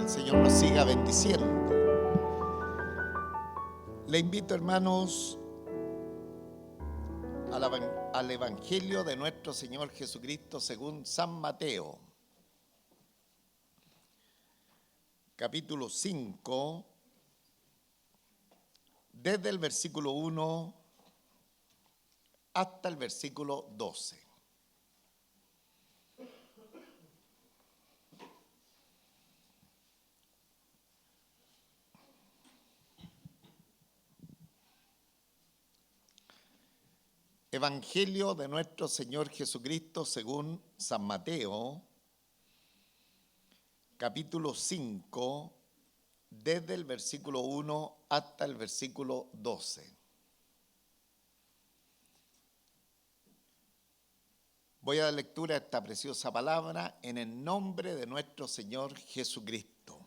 el Señor nos siga bendiciendo. Le invito, hermanos, al Evangelio de nuestro Señor Jesucristo según San Mateo, capítulo 5, desde el versículo 1 hasta el versículo 12. Evangelio de nuestro Señor Jesucristo según San Mateo, capítulo 5, desde el versículo 1 hasta el versículo 12. Voy a dar lectura a esta preciosa palabra en el nombre de nuestro Señor Jesucristo.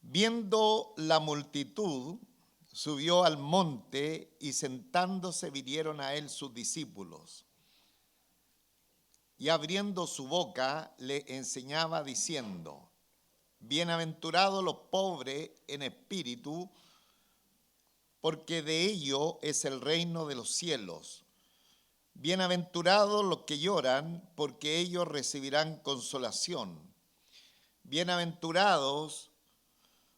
Viendo la multitud, subió al monte y sentándose vinieron a él sus discípulos. Y abriendo su boca le enseñaba diciendo: Bienaventurados los pobres en espíritu, porque de ellos es el reino de los cielos. Bienaventurados los que lloran, porque ellos recibirán consolación. Bienaventurados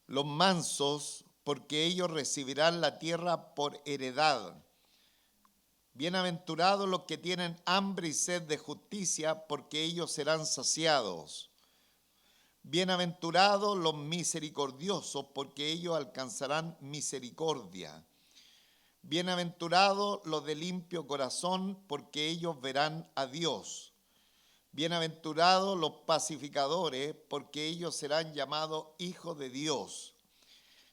los mansos, porque ellos recibirán la tierra por heredad. Bienaventurados los que tienen hambre y sed de justicia, porque ellos serán saciados. Bienaventurados los misericordiosos, porque ellos alcanzarán misericordia. Bienaventurados los de limpio corazón, porque ellos verán a Dios. Bienaventurados los pacificadores, porque ellos serán llamados hijos de Dios.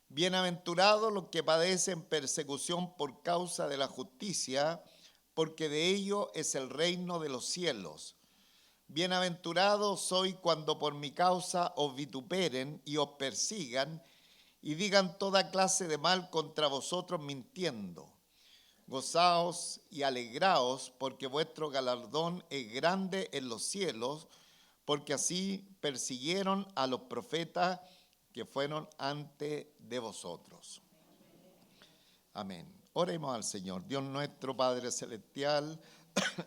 Bienaventurados los que padecen persecución por causa de la justicia, porque de ellos es el reino de los cielos. Bienaventurados sois cuando por mi causa os vituperen y os persigan y digan toda clase de mal contra vosotros mintiendo. Gozaos y alegraos, porque vuestro galardón es grande en los cielos, porque así persiguieron a los profetas que fueron antes de vosotros. Amén. Oremos al Señor. Dios nuestro, Padre Celestial,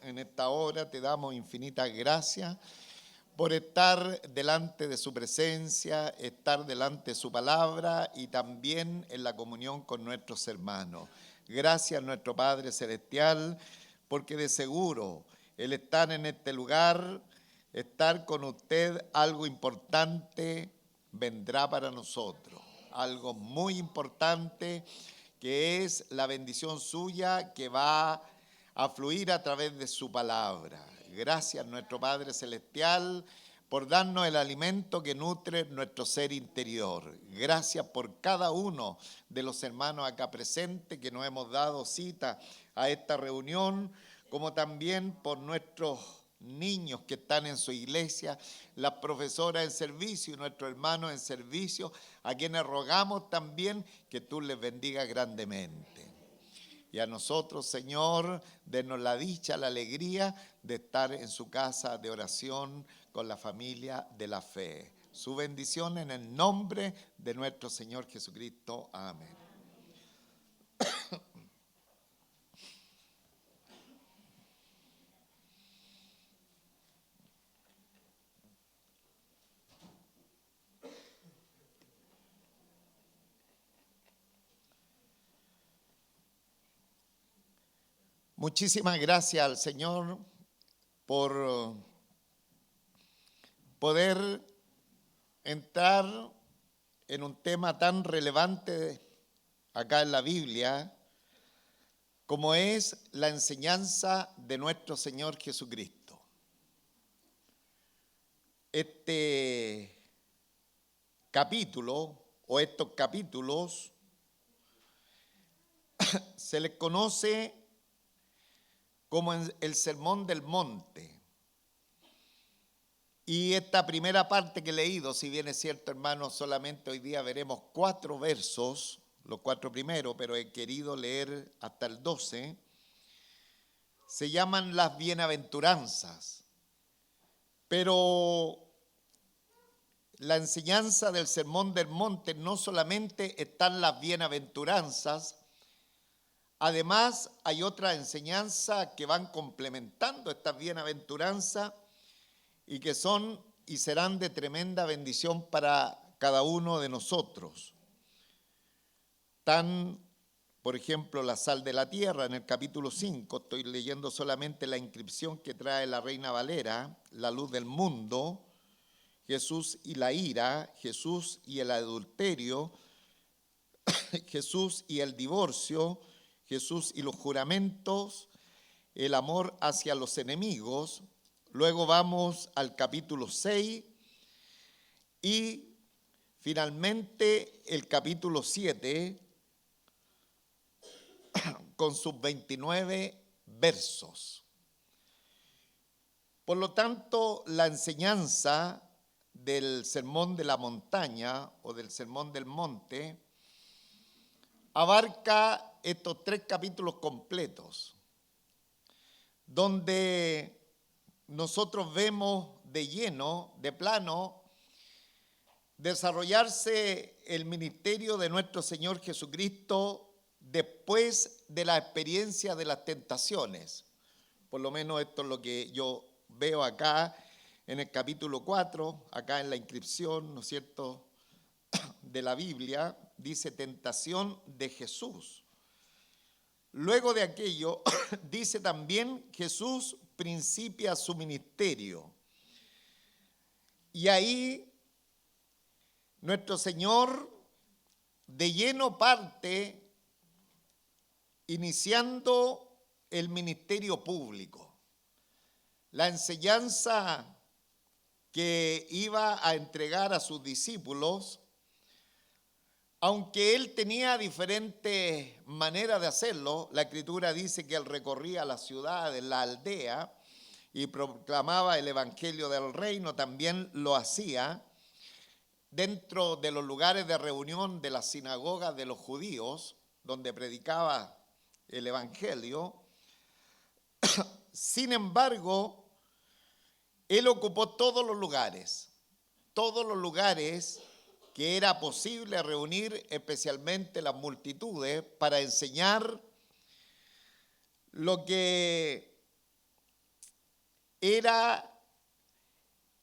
en esta hora te damos infinitas gracias por estar delante de su presencia, estar delante de su palabra y también en la comunión con nuestros hermanos. Gracias, nuestro Padre Celestial, porque de seguro el estar en este lugar, estar con usted, algo importante vendrá para nosotros. Algo muy importante que es la bendición suya que va a fluir a través de su palabra. Gracias, nuestro Padre Celestial, por darnos el alimento que nutre nuestro ser interior. Gracias por cada uno de los hermanos acá presentes que nos hemos dado cita a esta reunión, como también por nuestros niños que están en su iglesia, las profesoras en servicio y nuestros hermanos en servicio, a quienes rogamos también que tú les bendigas grandemente. Y a nosotros, Señor, denos la dicha, la alegría de estar en su casa de oración con la familia de la fe. Su bendición en el nombre de nuestro Señor Jesucristo. Amén. Muchísimas gracias al Señor por poder entrar en un tema tan relevante acá en la Biblia como es la enseñanza de nuestro Señor Jesucristo. Este capítulo o estos capítulos se les conoce como el Sermón del Monte. Y esta primera parte que he leído, si bien es cierto, hermanos, solamente hoy día veremos 4 versos, los 4 primeros, pero he querido leer hasta el 12, se llaman las bienaventuranzas. Pero la enseñanza del Sermón del Monte no solamente están las bienaventuranzas, además hay otra enseñanza que van complementando estas bienaventuranzas y que son y serán de tremenda bendición para cada uno de nosotros. Tan, por ejemplo, la sal de la tierra en el capítulo 5, estoy leyendo solamente la inscripción que trae la Reina Valera, la luz del mundo, Jesús y la ira, Jesús y el adulterio, Jesús y el divorcio, Jesús y los juramentos, el amor hacia los enemigos. Luego vamos al capítulo 6 y finalmente el capítulo 7 con sus 29 versos. Por lo tanto, la enseñanza del Sermón de la Montaña o del Sermón del Monte abarca estos 3 capítulos completos, donde nosotros vemos de lleno, de plano, desarrollarse el ministerio de nuestro Señor Jesucristo después de la experiencia de las tentaciones. Por lo menos esto es lo que yo veo acá en el capítulo 4, acá en la inscripción, ¿no es cierto?, de la Biblia, dice tentación de Jesús. Luego de aquello, dice también Jesús principia su ministerio. Y ahí nuestro Señor de lleno parte iniciando el ministerio público. La enseñanza que iba a entregar a sus discípulos, aunque él tenía diferentes maneras de hacerlo, la Escritura dice que él recorría las ciudades, la aldea, y proclamaba el evangelio del reino, también lo hacía dentro de los lugares de reunión de las sinagogas de los judíos, donde predicaba el evangelio. Sin embargo, él ocupó todos los lugares que era posible reunir, especialmente las multitudes, para enseñar lo que era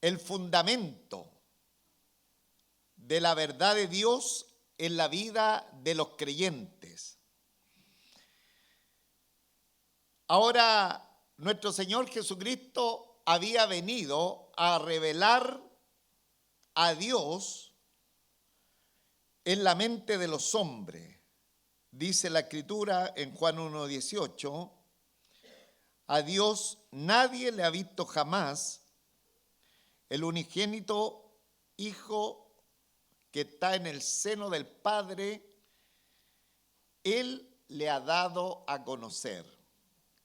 el fundamento de la verdad de Dios en la vida de los creyentes. Ahora, nuestro Señor Jesucristo había venido a revelar a Dios en la mente de los hombres. Dice la Escritura en Juan 1:18, a Dios nadie le ha visto jamás, el unigénito Hijo que está en el seno del Padre, Él le ha dado a conocer.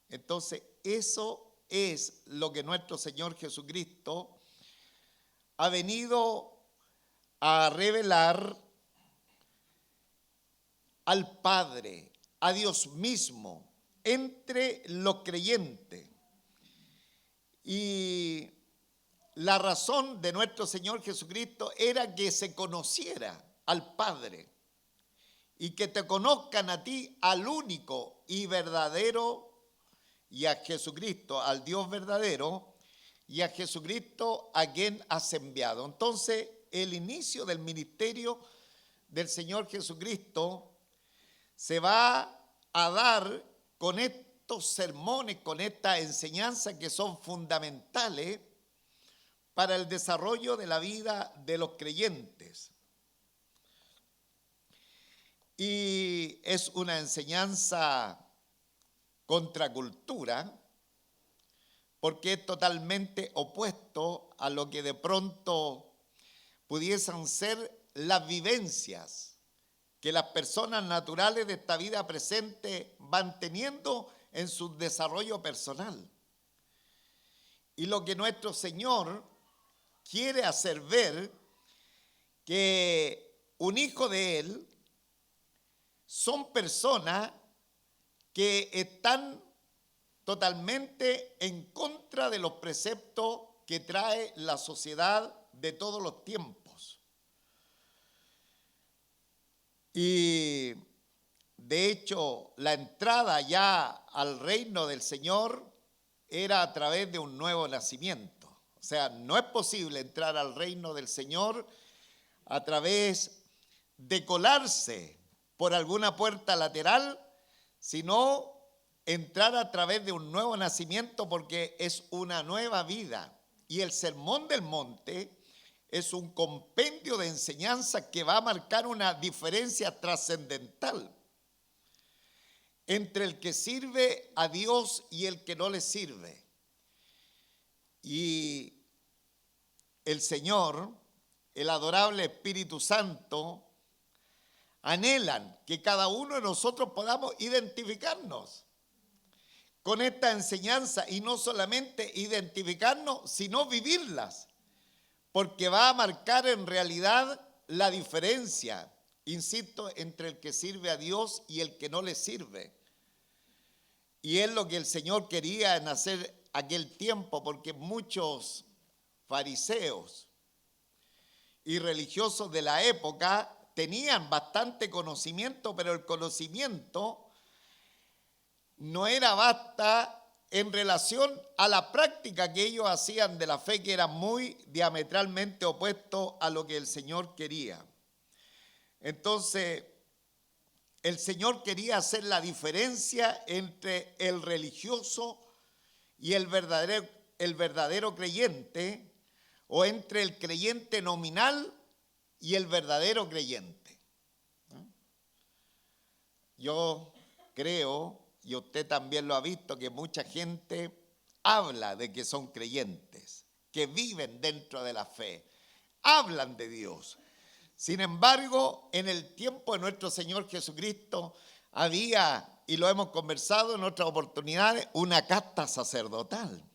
Entonces, eso es lo que nuestro Señor Jesucristo ha venido a revelar al Padre, a Dios mismo, entre los creyentes. Y la razón de nuestro Señor Jesucristo era que se conociera al Padre y que te conozcan a ti, al único y verdadero, y a Jesucristo, al Dios verdadero, y a Jesucristo a quien has enviado. Entonces, el inicio del ministerio del Señor Jesucristo se va a dar con estos sermones, con esta enseñanza que son fundamentales para el desarrollo de la vida de los creyentes. Y es una enseñanza contracultura, porque es totalmente opuesto a lo que de pronto pudiesen ser las vivencias que las personas naturales de esta vida presente van teniendo en su desarrollo personal. Y lo que nuestro Señor quiere hacer ver, que un hijo de Él son personas que están totalmente en contra de los preceptos que trae la sociedad de todos los tiempos. Y de hecho, la entrada ya al reino del Señor era a través de un nuevo nacimiento. O sea, no es posible entrar al reino del Señor a través de colarse por alguna puerta lateral, sino entrar a través de un nuevo nacimiento, porque es una nueva vida. Y el Sermón del Monte es un compendio de enseñanza que va a marcar una diferencia trascendental entre el que sirve a Dios y el que no le sirve. Y el Señor, el adorable Espíritu Santo, anhelan que cada uno de nosotros podamos identificarnos con esta enseñanza, y no solamente identificarnos, sino vivirlas, porque va a marcar en realidad la diferencia, insisto, entre el que sirve a Dios y el que no le sirve. Y es lo que el Señor quería en hacer aquel tiempo, porque muchos fariseos y religiosos de la época tenían bastante conocimiento, pero el conocimiento no era basta en relación a la práctica que ellos hacían de la fe, que era muy diametralmente opuesto a lo que el Señor quería. Entonces, el Señor quería hacer la diferencia entre el religioso y el verdadero creyente, o entre el creyente nominal y el verdadero creyente. Yo creo, y usted también lo ha visto, que mucha gente habla de que son creyentes, que viven dentro de la fe, hablan de Dios. Sin embargo, en el tiempo de nuestro Señor Jesucristo había, y lo hemos conversado en otras oportunidades, una casta sacerdotal.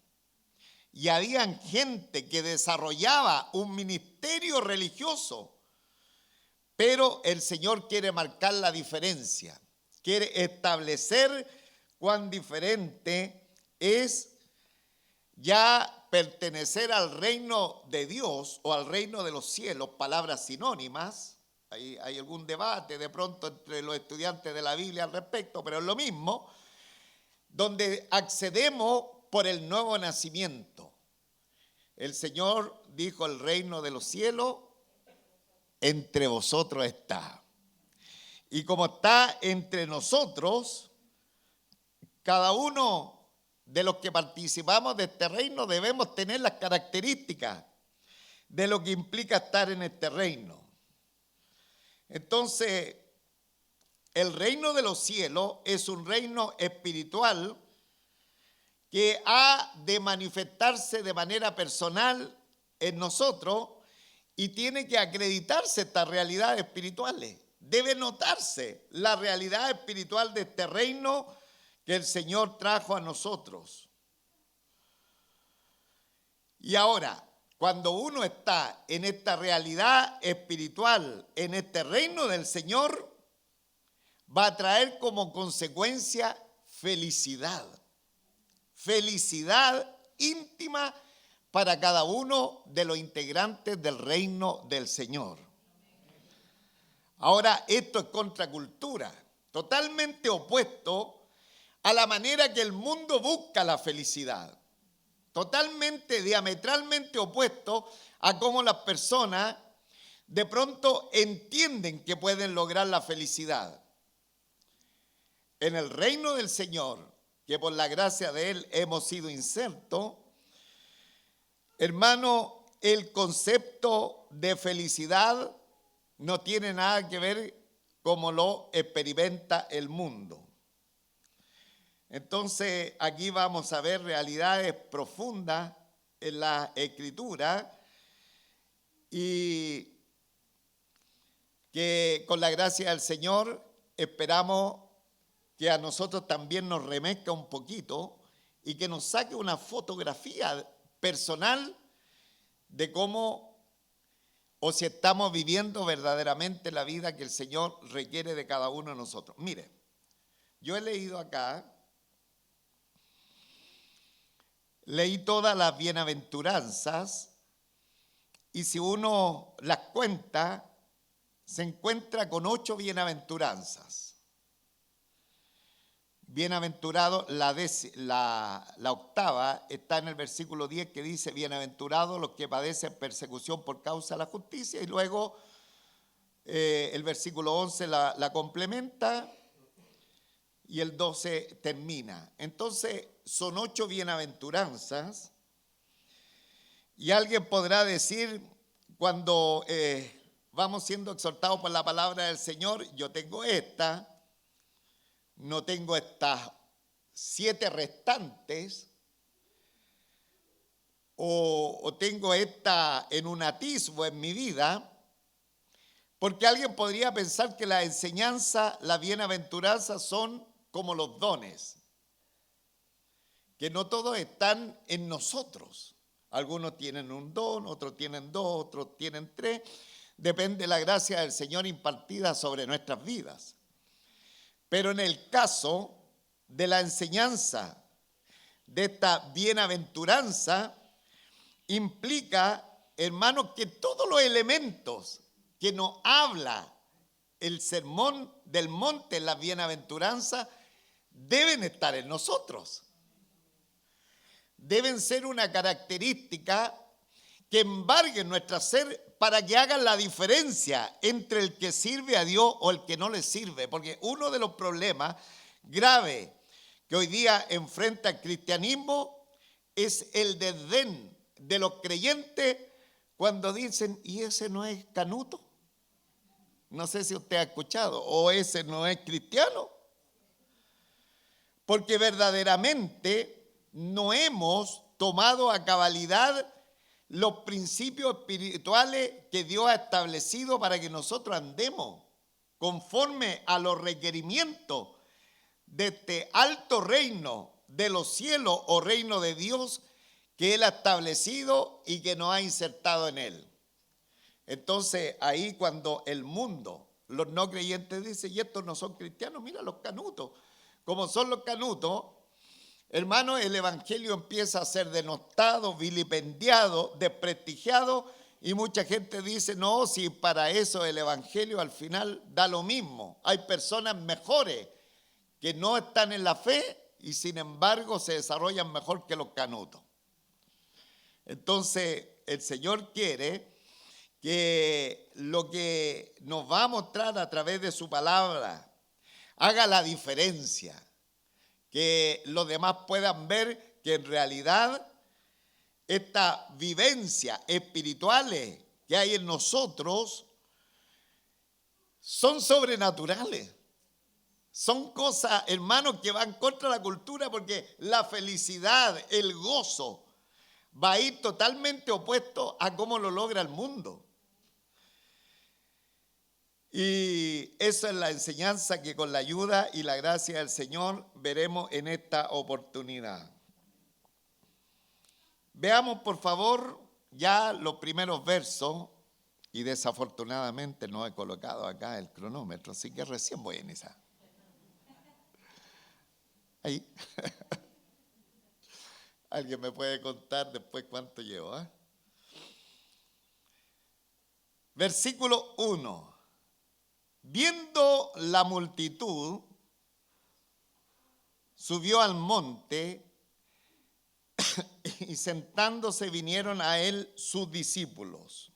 Y habían gente que desarrollaba un ministerio religioso, pero el Señor quiere marcar la diferencia, quiere establecer cuán diferente es ya pertenecer al reino de Dios o al reino de los cielos, palabras sinónimas. Hay algún debate de pronto entre los estudiantes de la Biblia al respecto, pero es lo mismo, donde accedemos por el nuevo nacimiento. El Señor dijo: el reino de los cielos entre vosotros está. Y como está entre nosotros, cada uno de los que participamos de este reino debemos tener las características de lo que implica estar en este reino. Entonces, el reino de los cielos es un reino espiritual que ha de manifestarse de manera personal en nosotros, y tiene que acreditarse estas realidades espirituales. Debe notarse la realidad espiritual de este reino que el Señor trajo a nosotros. Y ahora, cuando uno está en esta realidad espiritual, en este reino del Señor, va a traer como consecuencia felicidad. Felicidad íntima para cada uno de los integrantes del reino del Señor. Ahora, esto es contracultura, totalmente opuesto a la manera que el mundo busca la felicidad. Totalmente, diametralmente opuesto a cómo las personas de pronto entienden que pueden lograr la felicidad. En el reino del Señor, que por la gracia de Él hemos sido insertos, hermano, el concepto de felicidad no tiene nada que ver como lo experimenta el mundo. Entonces, aquí vamos a ver realidades profundas en la Escritura, y que con la gracia del Señor esperamos que a nosotros también nos remezca un poquito y que nos saque una fotografía personal de cómo, o si estamos viviendo verdaderamente la vida que el Señor requiere de cada uno de nosotros. Mire, yo he leído acá, leí todas las bienaventuranzas, y si uno las cuenta, se encuentra con 8 bienaventuranzas. Bienaventurado, la octava está en el versículo 10 que dice, bienaventurados los que padecen persecución por causa de la justicia, y luego el versículo 11 la complementa y el 12 termina. Entonces son 8 bienaventuranzas, y alguien podrá decir, cuando vamos siendo exhortados por la palabra del Señor, yo tengo esta, no tengo estas 7 restantes, o tengo esta en un atisbo en mi vida, porque alguien podría pensar que la enseñanza, la bienaventuranza son como los dones, que no todos están en nosotros. Algunos tienen un don, otros tienen 2, otros tienen 3, depende de la gracia del Señor impartida sobre nuestras vidas. Pero en el caso de la enseñanza de esta bienaventuranza, implica, hermanos, que todos los elementos que nos habla el sermón del monte, la bienaventuranza, deben estar en nosotros. Deben ser una característica que embarguen nuestro ser para que hagan la diferencia entre el que sirve a Dios o el que no le sirve. Porque uno de los problemas graves que hoy día enfrenta el cristianismo es el desdén de los creyentes cuando dicen, ¿y ese no es canuto? No sé si usted ha escuchado, o ese no es cristiano. Porque verdaderamente no hemos tomado a cabalidad los principios espirituales que Dios ha establecido para que nosotros andemos conforme a los requerimientos de este alto reino de los cielos o reino de Dios que Él ha establecido y que nos ha insertado en Él. Entonces ahí cuando el mundo, los no creyentes dicen, y estos no son cristianos, mira los canutos, como son los canutos, hermano, el evangelio empieza a ser denostado, vilipendiado, desprestigiado, y mucha gente dice, no, si para eso el evangelio al final da lo mismo. Hay personas mejores que no están en la fe y sin embargo se desarrollan mejor que los canutos. Entonces el Señor quiere que lo que nos va a mostrar a través de su palabra haga la diferencia, que los demás puedan ver que en realidad estas vivencias espirituales que hay en nosotros son sobrenaturales. Son cosas, hermanos, que van contra la cultura, porque la felicidad, el gozo, va a ir totalmente opuesto a cómo lo logra el mundo. Y esa es la enseñanza que con la ayuda y la gracia del Señor veremos en esta oportunidad. Veamos por favor ya los primeros versos, y desafortunadamente no he colocado acá el cronómetro, así que recién voy a iniciar. Ahí. ¿Alguien me puede contar después cuánto llevo? Versículo 1. Viendo la multitud, subió al monte y sentándose vinieron a él sus discípulos.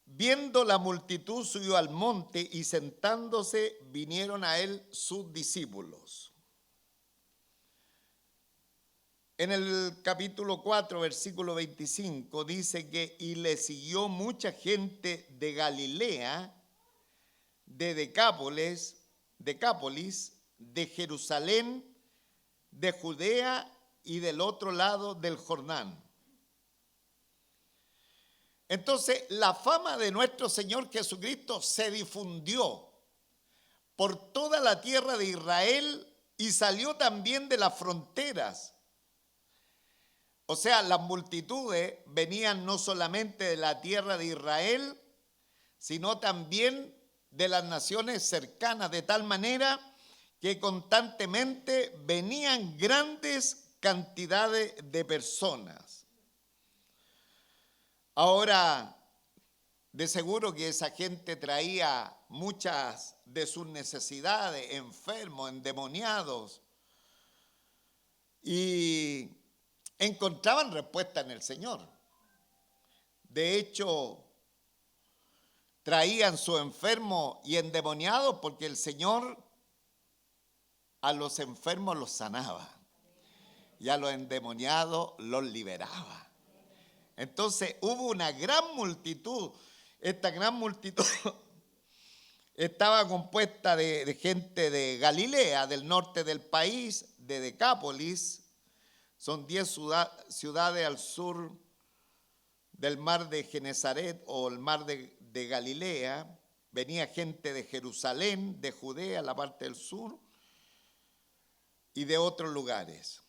Viendo la multitud, subió al monte y sentándose vinieron a él sus discípulos. En el capítulo 4, versículo 25, dice que y le siguió mucha gente de Galilea, de Decápolis, de Jerusalén, de Judea y del otro lado del Jordán. Entonces, la fama de nuestro Señor Jesucristo se difundió por toda la tierra de Israel y salió también de las fronteras. O sea, las multitudes venían no solamente de la tierra de Israel, sino también de las naciones cercanas, de tal manera que constantemente venían grandes cantidades de personas. Ahora, De seguro que esa gente traía muchas de sus necesidades, enfermos, endemoniados, y encontraban respuesta en el Señor. De hecho, traían su enfermo y endemoniados porque el Señor a los enfermos los sanaba y a los endemoniados los liberaba. Entonces hubo una gran multitud. Esta gran multitud estaba compuesta de gente de Galilea, del norte del país, de Decápolis. Son 10 ciudades al sur del mar de Genesaret o el mar de Galilea. Venía gente de Jerusalén, de Judea, la parte del sur, y de otros lugares.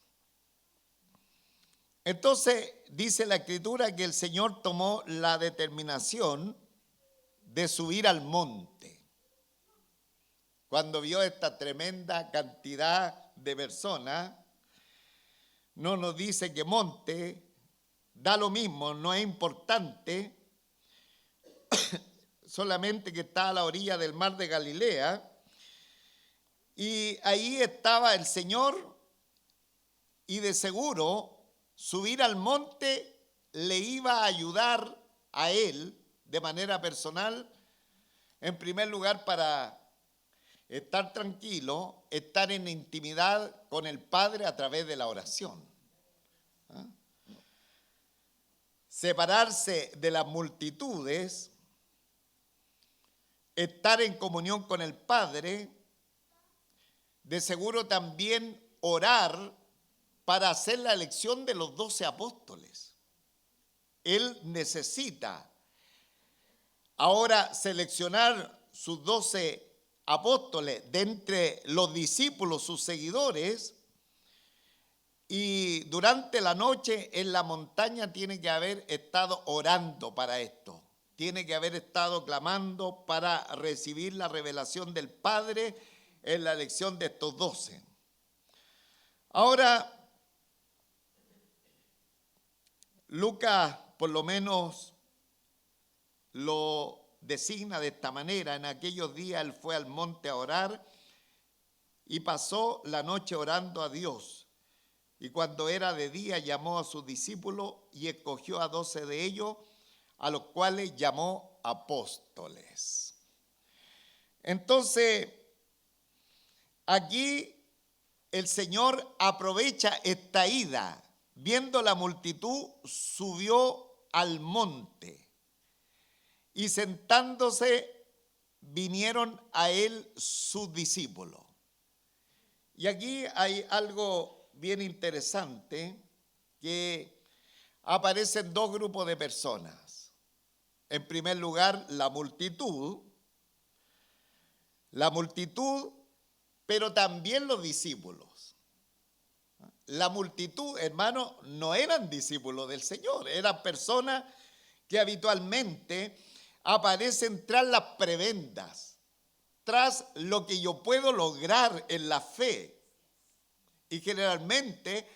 Entonces dice la Escritura que el Señor tomó la determinación de subir al monte. Cuando vio esta tremenda cantidad de personas, no nos dice que monte, da lo mismo, no es importante, solamente que está a la orilla del mar de Galilea, y ahí estaba el Señor, y de seguro subir al monte le iba a ayudar a él de manera personal, en primer lugar para estar tranquilo, estar en intimidad con el Padre a través de la oración. ¿Ah? Separarse de las multitudes, estar en comunión con el Padre, de seguro también orar para hacer la elección de los 12 apóstoles. Él necesita ahora seleccionar sus 12 apóstoles de entre los discípulos, sus seguidores, y durante la noche en la montaña tiene que haber estado orando para esto. Tiene que haber estado clamando para recibir la revelación del Padre en la elección de estos 12. Ahora, Lucas por lo menos lo designa de esta manera. En aquellos días él fue al monte a orar y pasó la noche orando a Dios. Y cuando era de día llamó a sus discípulos y escogió a 12 de ellos, a los cuales llamó apóstoles. Entonces, aquí el Señor aprovecha esta ida. Viendo la multitud, subió al monte y sentándose vinieron a él sus discípulos. Y aquí hay algo bien interesante, que aparecen dos grupos de personas. En primer lugar, la multitud, pero también los discípulos. La multitud, hermano, no eran discípulos del Señor, eran personas que habitualmente aparecen tras las prebendas, tras lo que yo puedo lograr en la fe. Y generalmente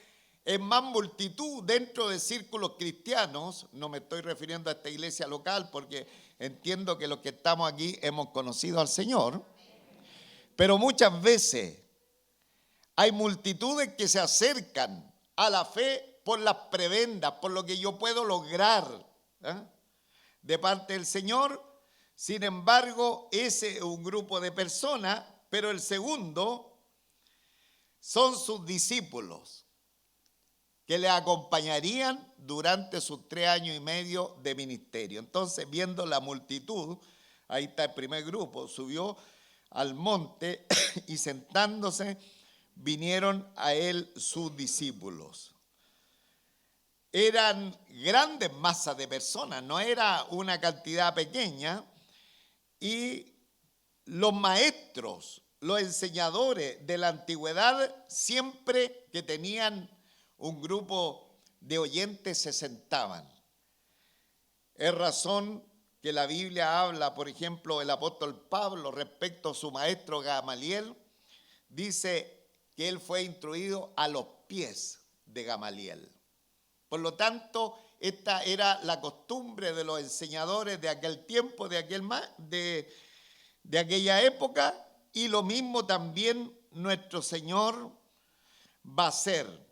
es más multitud dentro de círculos cristianos. No me estoy refiriendo a esta iglesia local porque entiendo que los que estamos aquí hemos conocido al Señor. Pero muchas veces hay multitudes que se acercan a la fe por las prebendas, por lo que yo puedo lograr de parte del Señor. Sin embargo, ese es un grupo de personas, pero el segundo son sus discípulos que le acompañarían durante sus 3 años y medio de ministerio. Entonces, viendo la multitud, ahí está el primer grupo, subió al monte y sentándose vinieron a él sus discípulos. Eran grandes masas de personas, no era una cantidad pequeña, y los maestros, los enseñadores de la antigüedad, siempre que tenían un grupo de oyentes se sentaban. Es razón que la Biblia habla, por ejemplo, el apóstol Pablo respecto a su maestro Gamaliel, dice que él fue instruido a los pies de Gamaliel. Por lo tanto, esta era la costumbre de los enseñadores de aquel tiempo, de aquella época, y lo mismo también nuestro Señor va a hacer.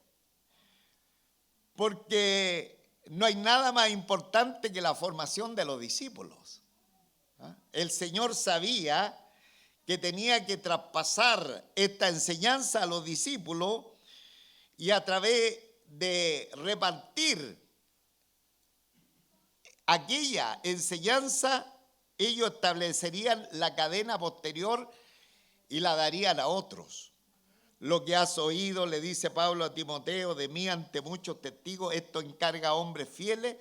Porque no hay nada más importante que la formación de los discípulos. El Señor sabía que tenía que traspasar esta enseñanza a los discípulos y a través de repartir aquella enseñanza, ellos establecerían la cadena posterior y la darían a otros. Lo que has oído, le dice Pablo a Timoteo, de mí ante muchos testigos, esto encarga a hombres fieles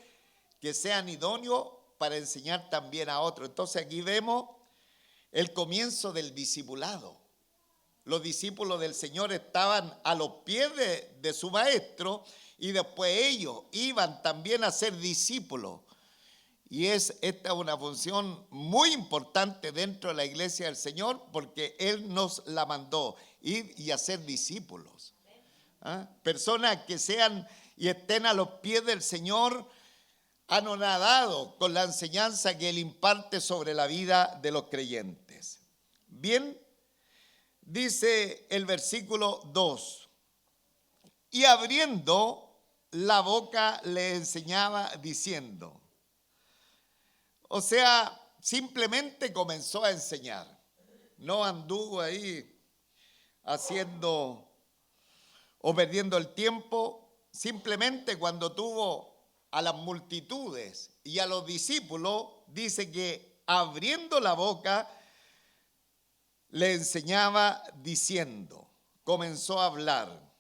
que sean idóneos para enseñar también a otros. Entonces aquí vemos el comienzo del discipulado. Los discípulos del Señor estaban a los pies de su maestro y después ellos iban también a ser discípulos. Y esta es una función muy importante dentro de la iglesia del Señor porque Él nos la mandó, ir y hacer discípulos. Personas que sean y estén a los pies del Señor, anonadados con la enseñanza que Él imparte sobre la vida de los creyentes. Bien, dice el versículo 2, y abriendo la boca le enseñaba diciendo. O sea, simplemente comenzó a enseñar. No anduvo ahí haciendo o perdiendo el tiempo. Simplemente cuando tuvo a las multitudes y a los discípulos, dice que abriendo la boca le enseñaba diciendo. Comenzó a hablar.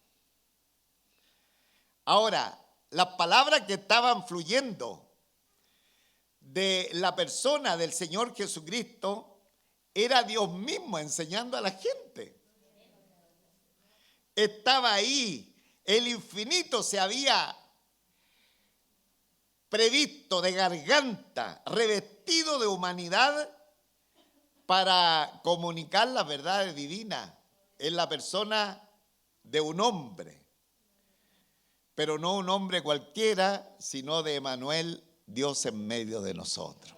Ahora, las palabras que estaban fluyendo de la persona del Señor Jesucristo era Dios mismo enseñando a la gente. Estaba ahí, el infinito se había previsto de garganta, revestido de humanidad para comunicar las verdades divinas en la persona de un hombre, pero no un hombre cualquiera, sino de Emmanuel, Dios en medio de nosotros.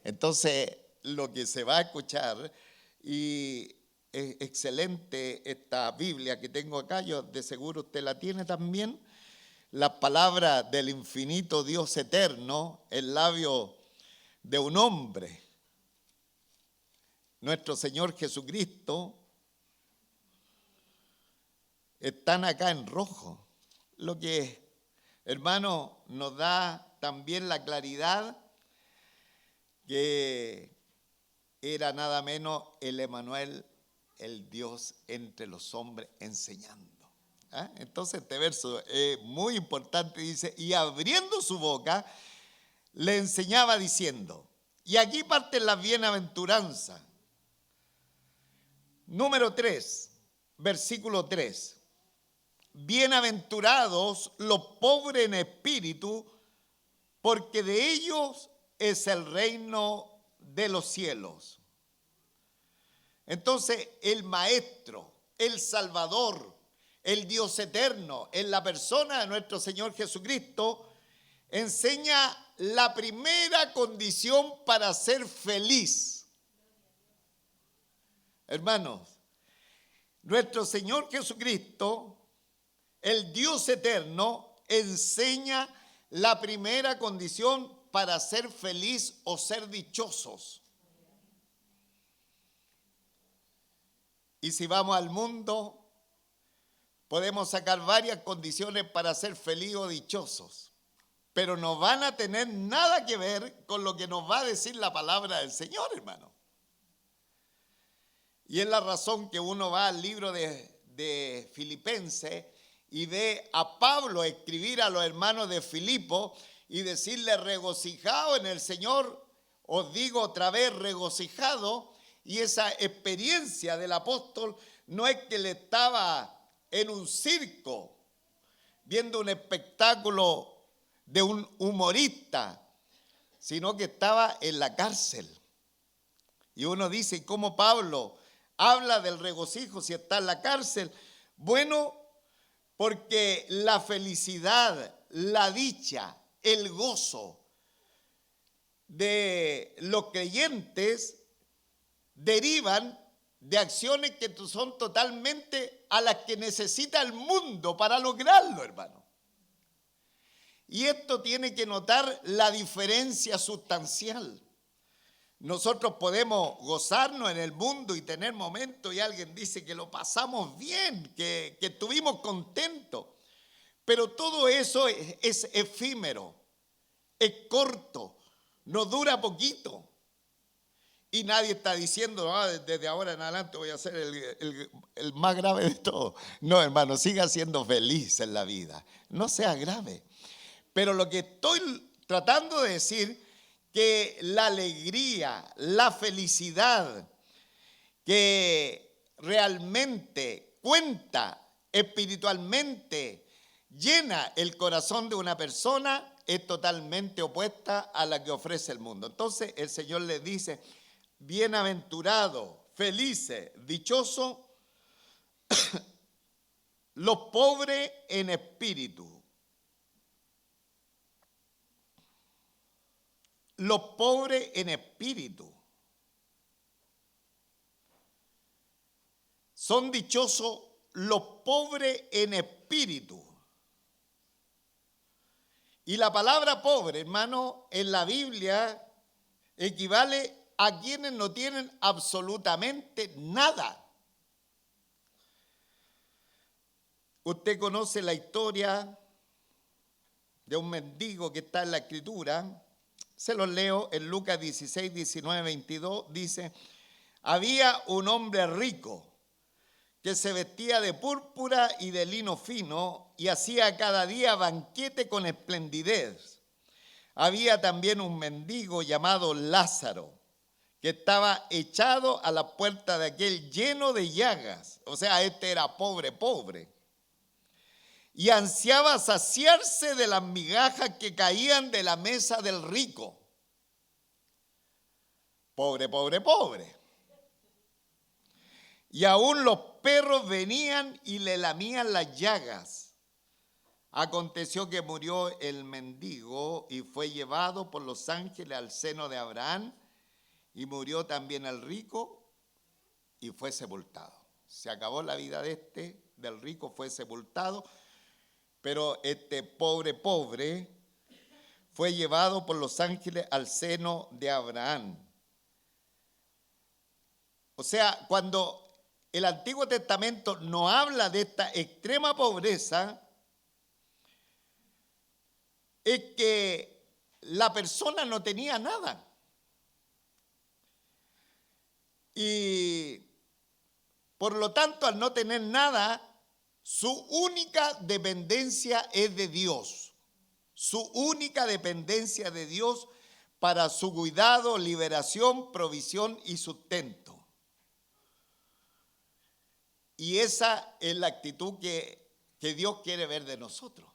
Entonces, lo que se va a escuchar, y es excelente esta Biblia que tengo acá, yo de seguro usted la tiene también, las palabras del infinito Dios eterno, el labio de un hombre, nuestro Señor Jesucristo, están acá en rojo, lo que, hermano, nos da también la claridad que era nada menos el Emmanuel, el Dios entre los hombres enseñando. Entonces este verso es muy importante, dice, y abriendo su boca le enseñaba diciendo, y aquí parten las bienaventuranzas. Número 3, versículo 3. Bienaventurados los pobres en espíritu, porque de ellos es el reino de los cielos. Entonces, el Maestro, el Salvador, el Dios eterno, en la persona de nuestro Señor Jesucristo, enseña la primera condición para ser feliz. Hermanos, nuestro Señor Jesucristo, el Dios eterno, enseña la primera condición para ser feliz o ser dichosos. Y si vamos al mundo, podemos sacar varias condiciones para ser feliz o dichosos, pero no van a tener nada que ver con lo que nos va a decir la palabra del Señor, hermano. Y es la razón que uno va al libro de Filipenses y ve a Pablo escribir a los hermanos de Filipo y decirle regocijado en el Señor, os digo otra vez regocijado, y esa experiencia del apóstol no es que él estaba en un circo viendo un espectáculo de un humorista, sino que estaba en la cárcel. Y uno dice, ¿y cómo Pablo habla del regocijo si está en la cárcel? Bueno, porque la felicidad, la dicha, el gozo de los creyentes derivan de acciones que son totalmente a las que necesita el mundo para lograrlo, hermano. Y esto tiene que notar la diferencia sustancial. Nosotros podemos gozarnos en el mundo y tener momentos y alguien dice que lo pasamos bien, que estuvimos contentos. Pero todo eso es efímero, es corto, nos dura poquito. Y nadie está diciendo, desde ahora en adelante voy a ser el más grave de todos. No, hermano, siga siendo feliz en la vida. No sea grave. Pero lo que estoy tratando de decir, que la alegría, la felicidad que realmente cuenta espiritualmente, llena el corazón de una persona, es totalmente opuesta a la que ofrece el mundo. Entonces el Señor le dice, bienaventurado, felices, dichosos, los pobres en espíritu. Los pobres en espíritu. Son dichosos los pobres en espíritu. Y la palabra pobre, hermano, en la Biblia equivale a quienes no tienen absolutamente nada. Usted conoce la historia de un mendigo que está en la Escritura. Se los leo en Lucas 16, 19, 22. Dice, había un hombre rico que se vestía de púrpura y de lino fino y hacía cada día banquete con esplendidez. Había también un mendigo llamado Lázaro, que estaba echado a la puerta de aquel lleno de llagas. O sea, este era pobre, pobre. Y ansiaba saciarse de las migajas que caían de la mesa del rico. Pobre, pobre, pobre. Y aún los perros venían y le lamían las llagas. Aconteció que murió el mendigo y fue llevado por los ángeles al seno de Abraham, y murió también el rico y fue sepultado. Se acabó la vida del rico, fue sepultado. Pero este pobre, pobre, fue llevado por los ángeles al seno de Abraham. O sea, cuando el Antiguo Testamento nos habla de esta extrema pobreza, es que la persona no tenía nada. Y por lo tanto, al no tener nada, su única dependencia es de Dios. Su única dependencia de Dios para su cuidado, liberación, provisión y sustento. Y esa es la actitud que Dios quiere ver de nosotros.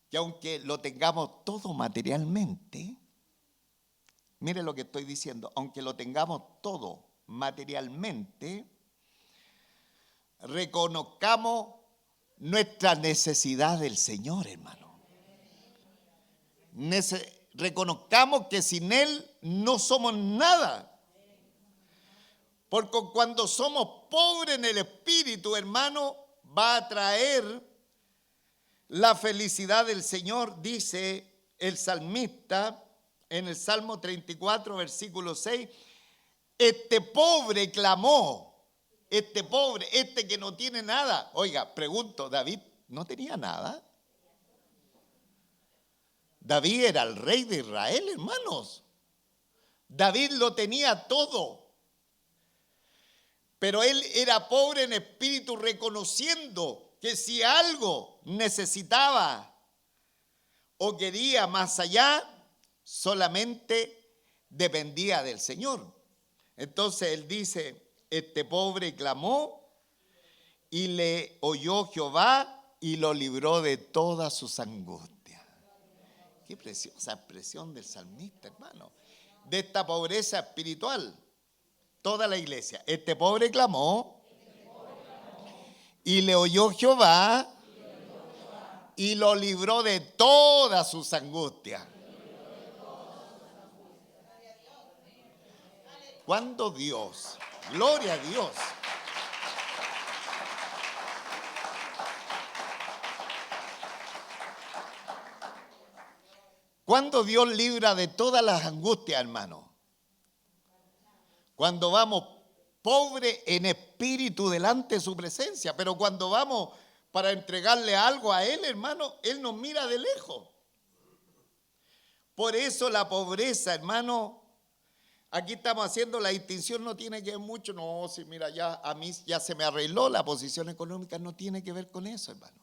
Que aunque lo tengamos todo materialmente, mire lo que estoy diciendo, aunque lo tengamos todo materialmente, reconozcamos nuestra necesidad del Señor, hermano. Reconozcamos que sin Él no somos nada. Porque cuando somos pobres en el espíritu, hermano, va a traer la felicidad del Señor, dice el salmista en el Salmo 34, versículo 6. Este pobre clamó. Este pobre, este que no tiene nada. Oiga, pregunto, ¿David no tenía nada? David era el rey de Israel, hermanos. David lo tenía todo. Pero él era pobre en espíritu, reconociendo que si algo necesitaba o quería más allá, solamente dependía del Señor. Entonces él dice, este pobre clamó y le oyó Jehová y lo libró de todas sus angustias. Qué preciosa expresión del salmista, hermano. De esta pobreza espiritual, toda la iglesia. Este pobre clamó y le oyó Jehová y lo libró de todas sus angustias. Cuando Dios, gloria a Dios, cuando Dios libra de todas las angustias, hermano, cuando vamos pobres en espíritu delante de su presencia, pero cuando vamos para entregarle algo a Él, hermano, Él nos mira de lejos. Por eso la pobreza, hermano, aquí estamos haciendo la distinción, no tiene que ver mucho, no, si mira, ya a mí ya se me arregló la posición económica, no tiene que ver con eso, hermano.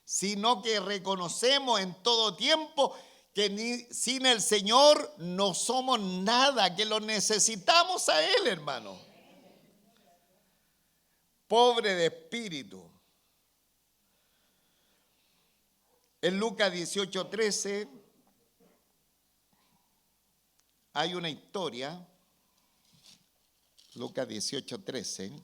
Sino que reconocemos en todo tiempo que sin el Señor no somos nada, que lo necesitamos a Él, hermano. Pobre de espíritu. En Lucas 18:13 hay una historia, Lucas 18:13.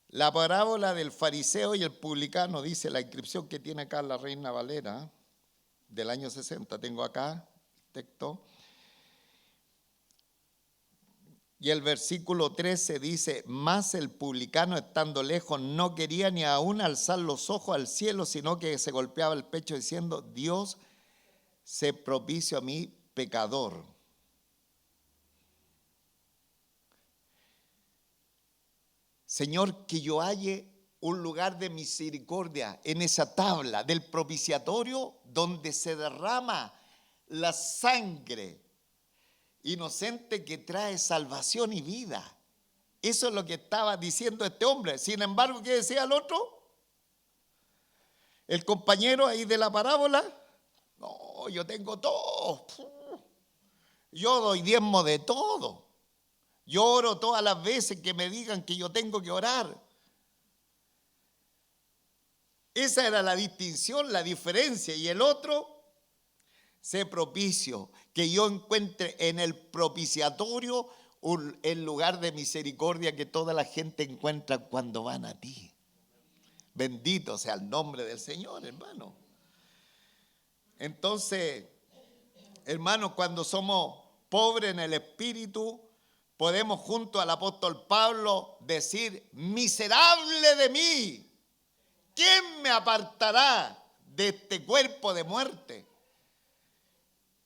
La parábola del fariseo y el publicano, dice la inscripción que tiene acá la Reina Valera, del año 60, tengo acá el texto. Y el versículo 13 dice, mas el publicano estando lejos no quería ni aún alzar los ojos al cielo, sino que se golpeaba el pecho diciendo, Dios, sé propicio a mí, pecador. Señor, que yo halle un lugar de misericordia en esa tabla del propiciatorio donde se derrama la sangre inocente que trae salvación y vida. Eso es lo que estaba diciendo este hombre. Sin embargo, ¿qué decía el otro? El compañero ahí de la parábola. No, yo tengo todo. Yo doy diezmo de todo. Yo oro todas las veces que me digan que yo tengo que orar. Esa era la distinción, la diferencia. Y el otro, sé propicio, que yo encuentre en el propiciatorio el lugar de misericordia que toda la gente encuentra cuando van a ti. Bendito sea el nombre del Señor, hermano. Entonces, hermanos, cuando somos pobres en el espíritu, podemos junto al apóstol Pablo decir, miserable de mí, ¿quién me apartará de este cuerpo de muerte?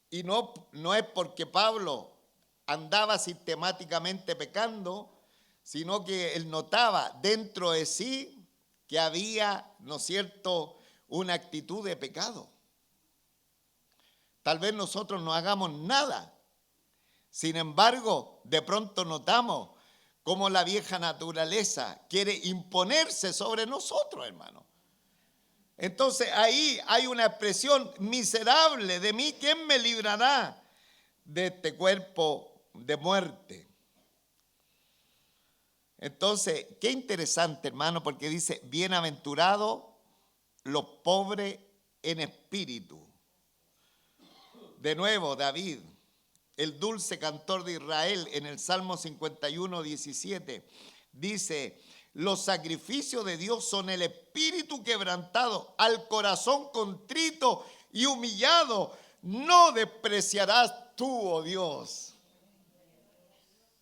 Y no es porque Pablo andaba sistemáticamente pecando, sino que él notaba dentro de sí que había, ¿no es cierto?, una actitud de pecado. Tal vez nosotros no hagamos nada. Sin embargo, de pronto notamos cómo la vieja naturaleza quiere imponerse sobre nosotros, hermano. Entonces ahí hay una expresión, miserable de mí, ¿quién me librará de este cuerpo de muerte? Entonces, qué interesante, hermano, porque dice, bienaventurados los pobres en espíritu. De nuevo, David, el dulce cantor de Israel, en el Salmo 51, 17, dice, los sacrificios de Dios son el espíritu quebrantado, al corazón contrito y humillado, no despreciarás tú, oh Dios.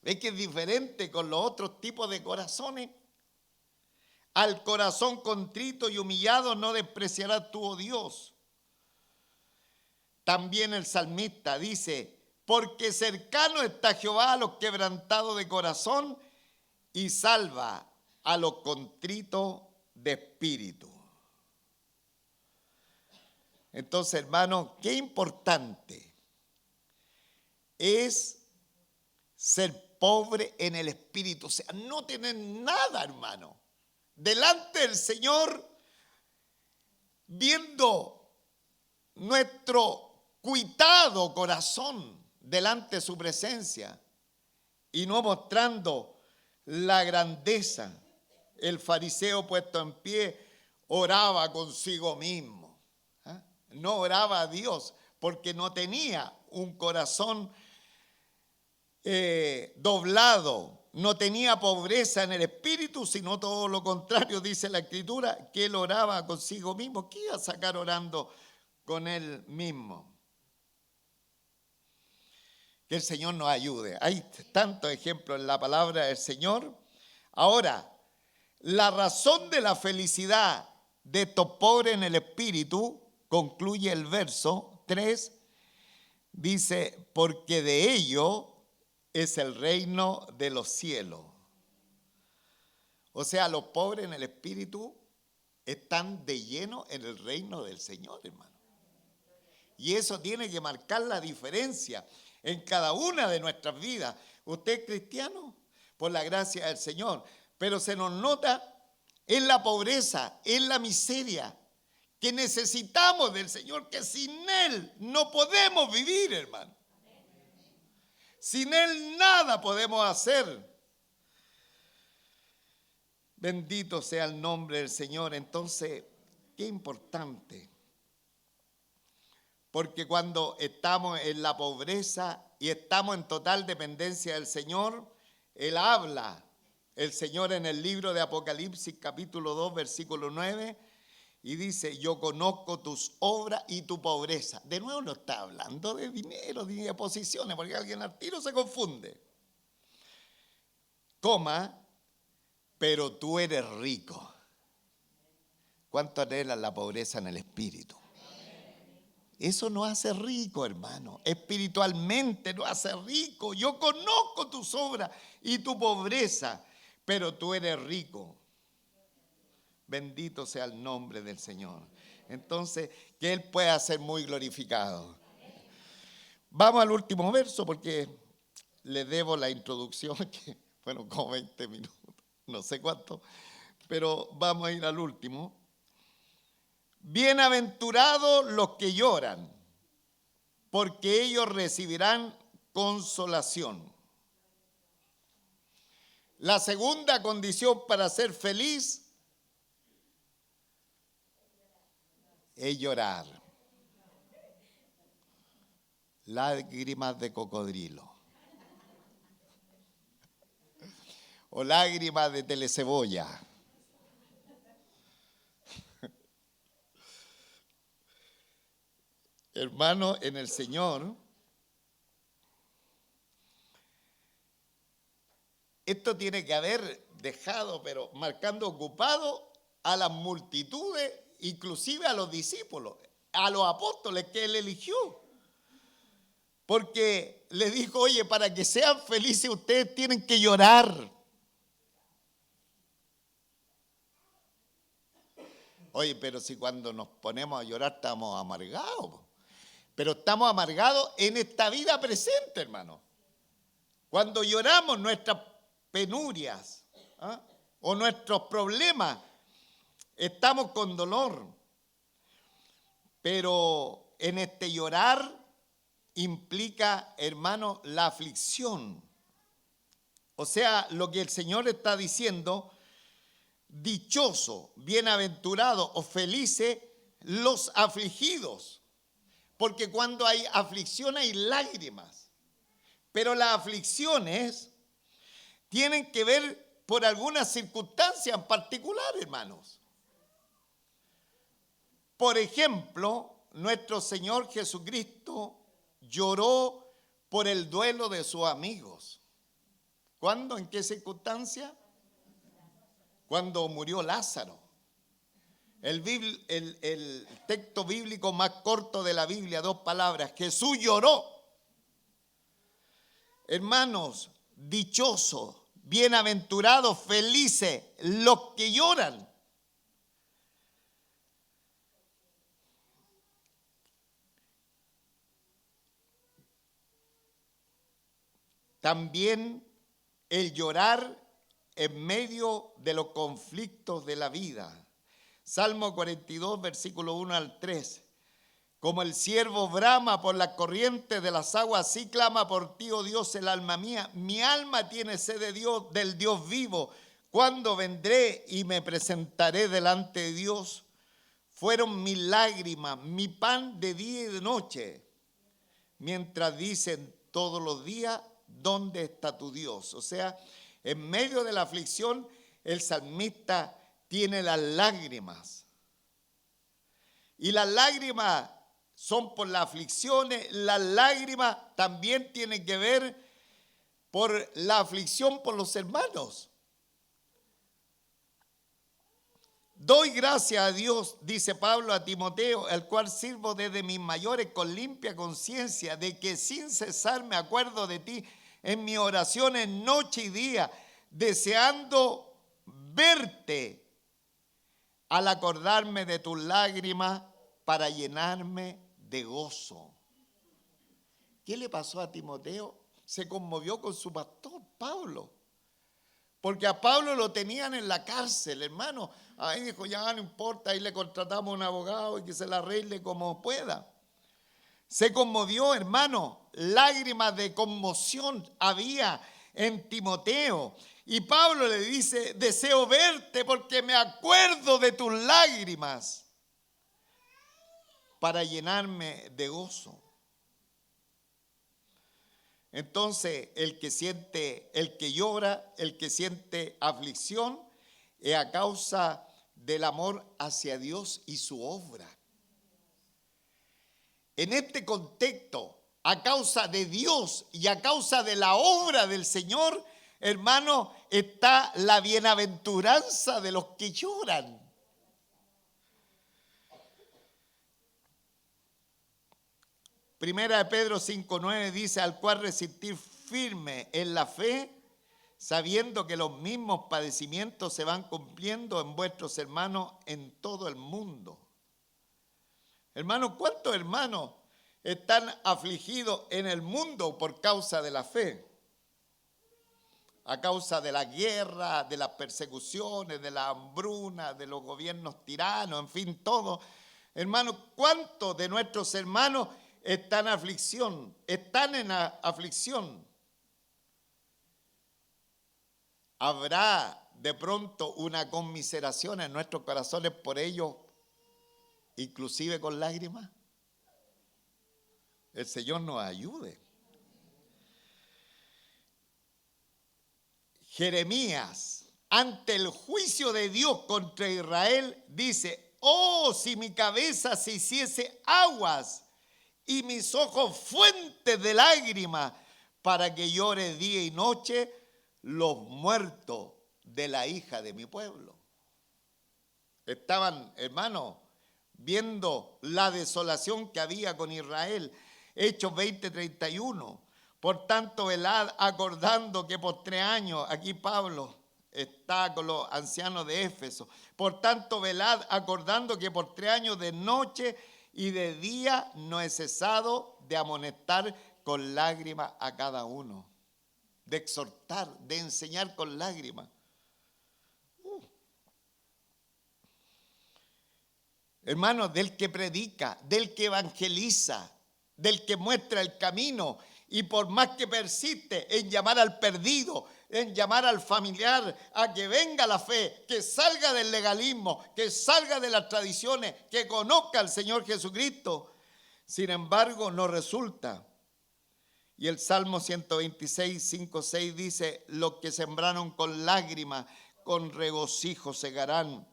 ¿Ves que es diferente con los otros tipos de corazones? Al corazón contrito y humillado no despreciarás tú, oh Dios. También el salmista dice, porque cercano está Jehová a los quebrantados de corazón y salva a los contritos de espíritu. Entonces, hermano, qué importante es ser pobre en el espíritu, o sea, no tener nada, hermano, delante del Señor, viendo nuestro cuitado corazón delante de su presencia y no mostrando la grandeza. El fariseo puesto en pie oraba consigo mismo. no oraba a Dios porque no tenía un corazón doblado, no tenía pobreza en el espíritu, sino todo lo contrario, dice la Escritura, que él oraba consigo mismo. ¿Qué iba a sacar orando con él mismo? Que el Señor nos ayude. Hay tantos ejemplos en la palabra del Señor. Ahora, la razón de la felicidad de estos pobres en el espíritu, concluye el verso 3, dice, porque de ello es el reino de los cielos. O sea, los pobres en el espíritu están de lleno en el reino del Señor, hermano. Y eso tiene que marcar la diferencia en cada una de nuestras vidas. ¿Usted es cristiano? Por la gracia del Señor. Pero se nos nota en la pobreza, en la miseria, que necesitamos del Señor, que sin Él no podemos vivir, hermano. Sin Él nada podemos hacer. Bendito sea el nombre del Señor. Entonces, qué importante. Porque cuando estamos en la pobreza y estamos en total dependencia del Señor, Él habla, el Señor en el libro de Apocalipsis capítulo 2, versículo 9, y dice, yo conozco tus obras y tu pobreza. De nuevo no está hablando de dinero, ni de posiciones, porque alguien al tiro se confunde. Coma, pero tú eres rico. ¿Cuánto anhelan la pobreza en el espíritu? Eso no hace rico, hermano. Espiritualmente no hace rico. Yo conozco tus obras y tu pobreza, pero tú eres rico. Bendito sea el nombre del Señor. Entonces, que Él pueda ser muy glorificado. Vamos al último verso porque le debo la introducción, que fueron como 20 minutos, no sé cuánto, pero vamos a ir al último. Bienaventurados los que lloran, porque ellos recibirán consolación. La segunda condición para ser feliz es llorar. Lágrimas de cocodrilo. O lágrimas de telecebolla. Hermano, en el Señor, esto tiene que haber dejado, pero marcando ocupado a las multitudes, inclusive a los discípulos, a los apóstoles que Él eligió. Porque les dijo, oye, para que sean felices ustedes tienen que llorar. Oye, pero si cuando nos ponemos a llorar estamos amargados. Pero estamos amargados en esta vida presente, hermano. Cuando lloramos nuestras penurias o nuestros problemas, estamos con dolor. Pero en este llorar implica, hermano, la aflicción. O sea, lo que el Señor está diciendo, dichoso, bienaventurado o felices los afligidos. Porque cuando hay aflicción hay lágrimas. Pero las aflicciones tienen que ver por algunas circunstancias en particular, hermanos. Por ejemplo, nuestro Señor Jesucristo lloró por el duelo de sus amigos. ¿Cuándo? ¿En qué circunstancia? Cuando murió Lázaro. El texto bíblico más corto de la Biblia, 2 palabras, Jesús lloró. Hermanos, dichosos, bienaventurados, felices, los que lloran. También el llorar en medio de los conflictos de la vida. Salmo 42, versículo 1 al 3. Como el ciervo brama por las corrientes de las aguas, así clama por ti, oh Dios, el alma mía. Mi alma tiene sed de Dios, del Dios vivo. ¿Cuándo vendré y me presentaré delante de Dios? fueron mis lágrimas, mi pan de día y de noche, mientras dicen todos los días, ¿dónde está tu Dios? O sea, en medio de la aflicción, el salmista tiene las lágrimas. Y las lágrimas son por las aflicciones, las lágrimas también tienen que ver por la aflicción por los hermanos. Doy gracias a Dios, dice Pablo a Timoteo, al cual sirvo desde mis mayores con limpia conciencia, de que sin cesar me acuerdo de ti en mis oraciones noche y día, deseando verte al acordarme de tus lágrimas para llenarme de gozo. ¿Qué le pasó a Timoteo? Se conmovió con su pastor Pablo. Porque a Pablo lo tenían en la cárcel, hermano. Ahí dijo, ya no importa, ahí le contratamos a un abogado y que se la arregle como pueda. Se conmovió, hermano. Lágrimas de conmoción había en Timoteo. Y Pablo le dice, deseo verte porque me acuerdo de tus lágrimas para llenarme de gozo. Entonces, el que llora, el que siente aflicción, es a causa del amor hacia Dios y su obra. En este contexto, a causa de Dios y a causa de la obra del Señor, hermano, está la bienaventuranza de los que lloran. Primera de Pedro 5:9 dice, al cual resistir firme en la fe, sabiendo que los mismos padecimientos se van cumpliendo en vuestros hermanos en todo el mundo. Hermanos, ¿cuántos hermanos están afligidos en el mundo por causa de la fe? A causa de la guerra, de las persecuciones, de la hambruna, de los gobiernos tiranos, en fin, todo. Hermanos, ¿cuántos de nuestros hermanos están en aflicción? Están en aflicción. ¿Habrá de pronto una conmiseración en nuestros corazones por ellos, inclusive con lágrimas? El Señor nos ayude. Jeremías, ante el juicio de Dios contra Israel, dice, oh, si mi cabeza se hiciese aguas y mis ojos fuentes de lágrimas, para que llore día y noche los muertos de la hija de mi pueblo. Estaban, hermanos, viendo la desolación que había con Israel. Hechos 20:31. Por tanto, velad acordando que por 3 años, aquí Pablo está con los ancianos de Éfeso. Por tanto, velad acordando que por 3 años de noche y de día no he cesado de amonestar con lágrimas a cada uno, de exhortar, de enseñar con lágrimas. Hermanos, del que predica, del que evangeliza, del que muestra el camino, y por más que persiste en llamar al perdido, en llamar al familiar a que venga la fe, que salga del legalismo, que salga de las tradiciones, que conozca al Señor Jesucristo, sin embargo no resulta. Y el Salmo 126, 5, 6 dice, los que sembraron con lágrimas, con regocijo segarán,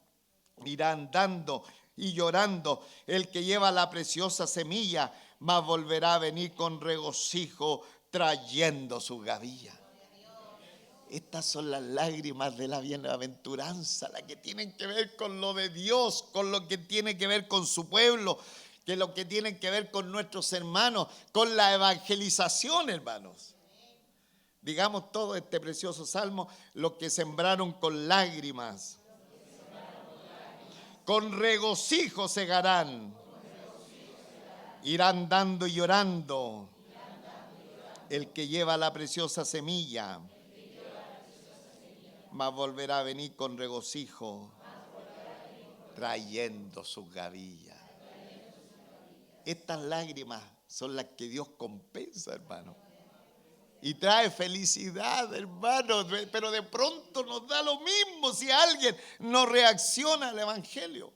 irán dando y llorando. El que lleva la preciosa semilla, mas volverá a venir con regocijo trayendo su gavilla. Estas son las lágrimas de la bienaventuranza, las que tienen que ver con lo de Dios, con lo que tiene que ver con su pueblo, que lo que tiene que ver con nuestros hermanos, con la evangelización, hermanos. Digamos todo este precioso salmo, los que sembraron con lágrimas, con regocijo segarán, irán dando y llorando. El que lleva la preciosa semilla, mas volverá a venir con regocijo, trayendo sus gavillas. Estas lágrimas son las que Dios compensa, hermano. Y trae felicidad, hermano. Pero de pronto nos da lo mismo si alguien no reacciona al evangelio.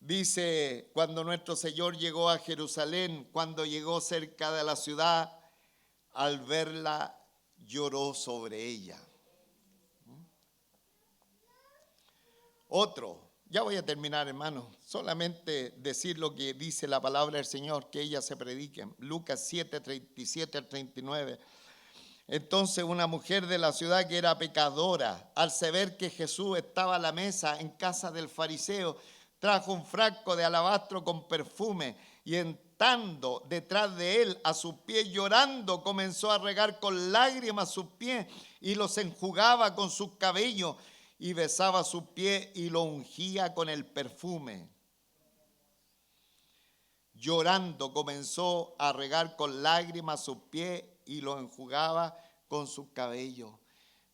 Dice, cuando nuestro Señor llegó a Jerusalén, cuando llegó cerca de la ciudad, al verla lloró sobre ella. Otro, ya voy a terminar, hermano, solamente decir lo que dice la palabra del Señor, que ella se predique. Lucas 7, 37 al 39. Entonces una mujer de la ciudad que era pecadora, al saber que Jesús estaba a la mesa en casa del fariseo, trajo un frasco de alabastro con perfume y entrando detrás de él a sus pies llorando, comenzó a regar con lágrimas sus pies y los enjugaba con sus cabellos y besaba sus pies y lo ungía con el perfume. Llorando comenzó a regar con lágrimas sus pies y lo enjugaba con sus cabellos.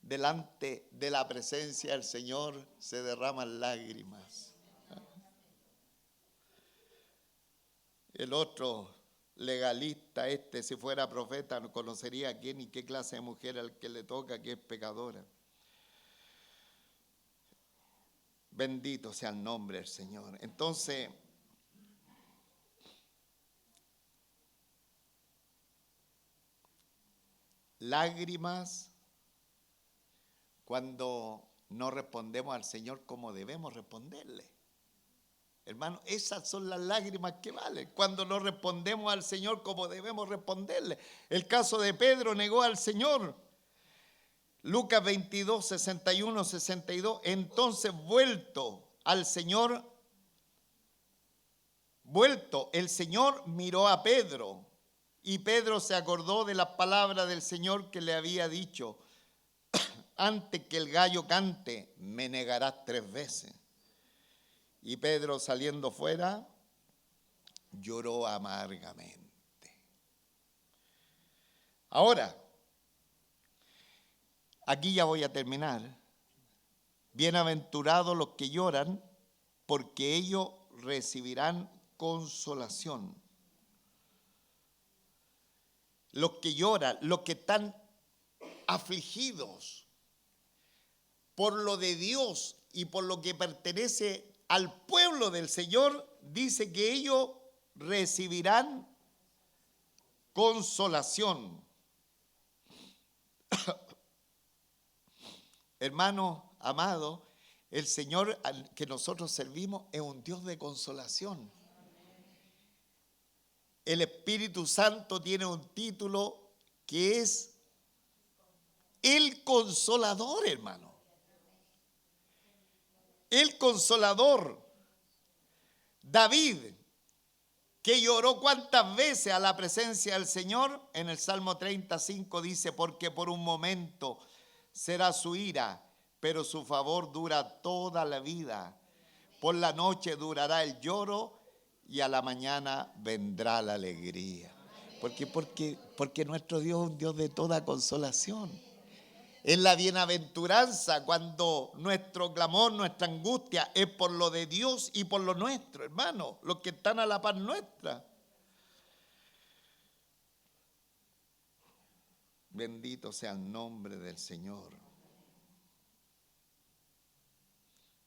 Delante de la presencia del Señor se derraman lágrimas. El otro legalista, si fuera profeta, no conocería a quién y qué clase de mujer al que le toca, que es pecadora. Bendito sea el nombre del Señor. Entonces, lágrimas cuando no respondemos al Señor como debemos responderle. Hermano, esas son las lágrimas que valen, cuando no respondemos al Señor como debemos responderle. El caso de Pedro, negó al Señor. Lucas 22, 61, 62. Entonces vuelto el Señor miró a Pedro y Pedro se acordó de las palabras del Señor que le había dicho: antes que el gallo cante, me negarás 3 veces. Y Pedro, saliendo fuera, lloró amargamente. Ahora, aquí ya voy a terminar. Bienaventurados los que lloran, porque ellos recibirán consolación. Los que lloran, los que están afligidos por lo de Dios y por lo que pertenece al pueblo del Señor, dice que ellos recibirán consolación. Hermanos amados, el Señor al que nosotros servimos es un Dios de consolación. El Espíritu Santo tiene un título que es el Consolador, hermano. El Consolador. David, que lloró cuántas veces a la presencia del Señor, en el Salmo 35 dice: porque por un momento será su ira, pero su favor dura toda la vida. Por la noche durará el lloro y a la mañana vendrá la alegría. Porque nuestro Dios es un Dios de toda consolación. Es la bienaventuranza cuando nuestro clamor, nuestra angustia es por lo de Dios y por lo nuestro, hermano, los que están a la par nuestra. Bendito sea el nombre del Señor.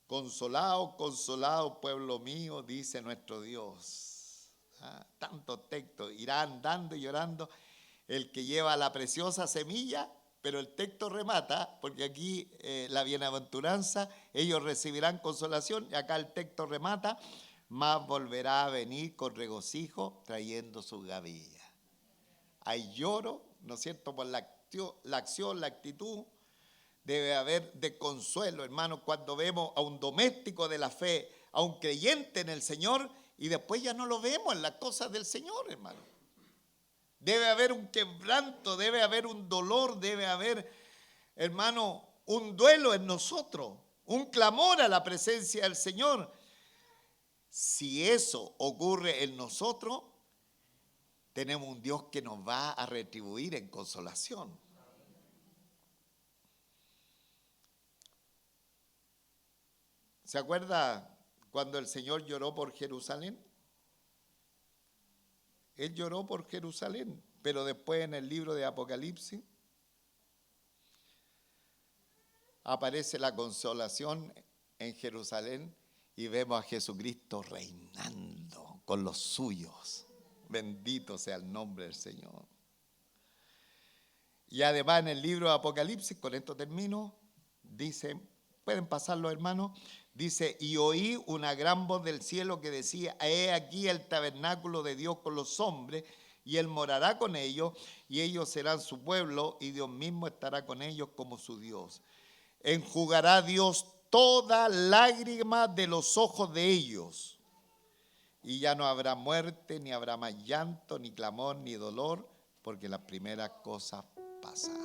Consolado, consolado, pueblo mío, dice nuestro Dios. Tantos textos, irá andando y llorando el que lleva la preciosa semilla. Pero el texto remata, porque aquí la bienaventuranza, ellos recibirán consolación, y acá el texto remata: mas volverá a venir con regocijo trayendo sus gavillas. Hay lloro, ¿no es cierto?, por la acción, la actitud. Debe haber de consuelo, hermano, cuando vemos a un doméstico de la fe, a un creyente en el Señor, y después ya no lo vemos en las cosas del Señor, hermano. Debe haber un quebranto, debe haber un dolor, debe haber, hermano, un duelo en nosotros, un clamor a la presencia del Señor. Si eso ocurre en nosotros, tenemos un Dios que nos va a retribuir en consolación. ¿Se acuerda cuando el Señor lloró por Jerusalén? Él lloró por Jerusalén, pero después en el libro de Apocalipsis aparece la consolación en Jerusalén y vemos a Jesucristo reinando con los suyos. Bendito sea el nombre del Señor. Y además en el libro de Apocalipsis, con esto termino, dice, pueden pasarlo hermanos, dice, y oí una gran voz del cielo que decía, he aquí el tabernáculo de Dios con los hombres, y Él morará con ellos, y ellos serán su pueblo, y Dios mismo estará con ellos como su Dios. Enjugará Dios toda lágrima de los ojos de ellos, y ya no habrá muerte, ni habrá más llanto, ni clamor, ni dolor, porque las primeras cosas pasaron.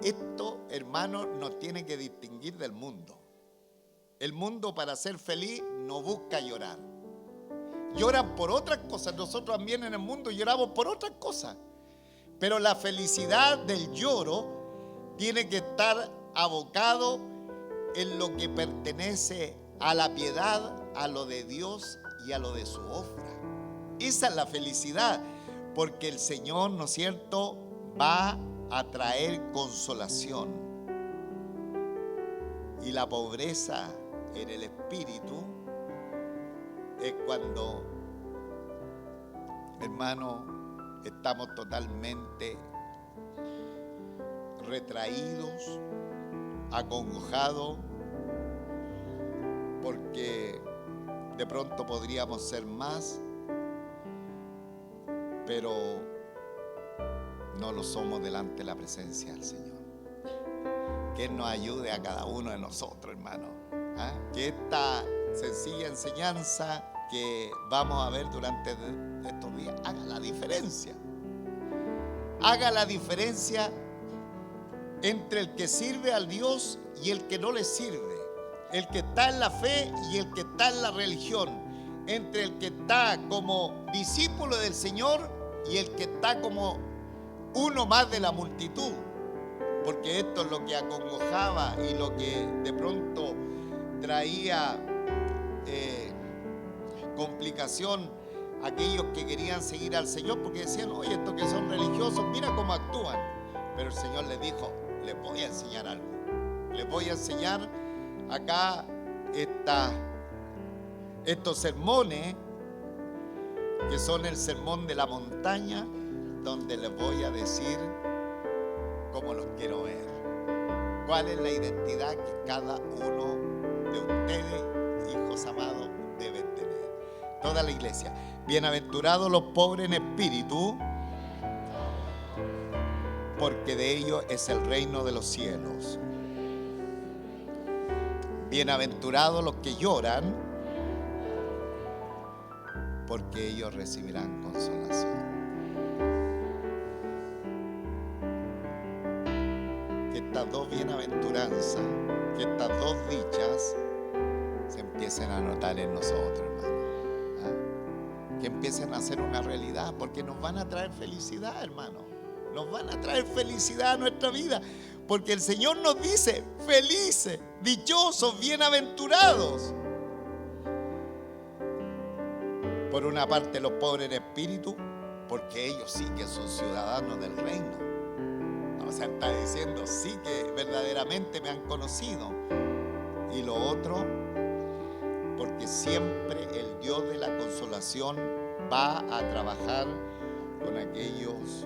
Esto, hermanos, nos tiene que distinguir del mundo. El mundo, para ser feliz, no busca llorar. Lloran por otras cosas. Nosotros también en el mundo lloramos por otras cosas. Pero la felicidad del lloro tiene que estar abocado en lo que pertenece a la piedad, a lo de Dios y a lo de su obra. Esa es la felicidad, porque el Señor, ¿no es cierto?, va a traer consolación. Y la pobreza en el espíritu es cuando, hermano, estamos totalmente retraídos, acongojados, porque de pronto podríamos ser más, pero no lo somos delante de la presencia del Señor. Que Él nos ayude a cada uno de nosotros, hermano. ¿Ah? Que esta sencilla enseñanza que vamos a ver durante estos días haga la diferencia. Haga la diferencia entre el que sirve al Dios y el que no le sirve. El que está en la fe y el que está en la religión. Entre el que está como discípulo del Señor y el que está como uno más de la multitud. Porque esto es lo que acongojaba y lo que de pronto traía complicación a aquellos que querían seguir al Señor, porque decían, oye, estos que son religiosos, mira cómo actúan. Pero el Señor les dijo, les voy a enseñar algo. Les voy a enseñar acá estos sermones, que son el sermón de la montaña, donde les voy a decir cómo los quiero ver. ¿Cuál es la identidad que cada uno de ustedes, hijos amados, deben tener? Toda la iglesia. Bienaventurados los pobres en espíritu, porque de ellos es el reino de los cielos. Bienaventurados los que lloran, porque ellos recibirán consolación. Que estas dos bienaventuranzas, que estas dos dichas se empiecen a notar en nosotros, hermano. ¿Ah? Que empiecen a ser una realidad, porque nos van a traer felicidad, hermano. Nos van a traer felicidad a nuestra vida, porque el Señor nos dice, felices, dichosos, bienaventurados. Por una parte los pobres en espíritu, porque ellos sí que son ciudadanos del reino. O sea, está diciendo, sí que verdaderamente me han conocido. Y lo otro, porque siempre el Dios de la consolación va a trabajar con aquellos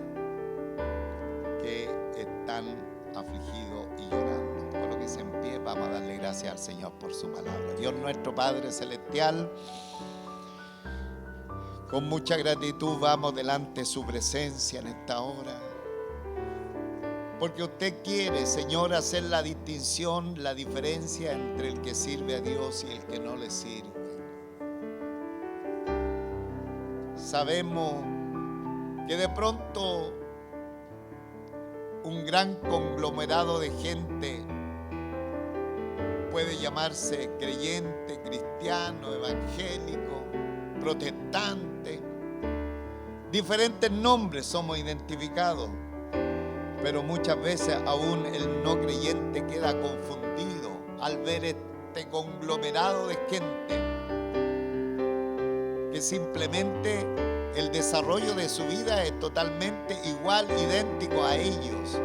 que están afligidos y llorando. Colóquese en pie, vamos a darle gracias al Señor por su palabra. Dios nuestro Padre Celestial, con mucha gratitud vamos delante de su presencia en esta hora. Porque usted quiere, Señor, hacer la distinción, la diferencia entre el que sirve a Dios y el que no le sirve. Sabemos que de pronto un gran conglomerado de gente puede llamarse creyente, cristiano, evangélico, protestante. Diferentes nombres somos identificados. Pero muchas veces aún el no creyente queda confundido al ver este conglomerado de gente que simplemente el desarrollo de su vida es totalmente igual, idéntico a ellos.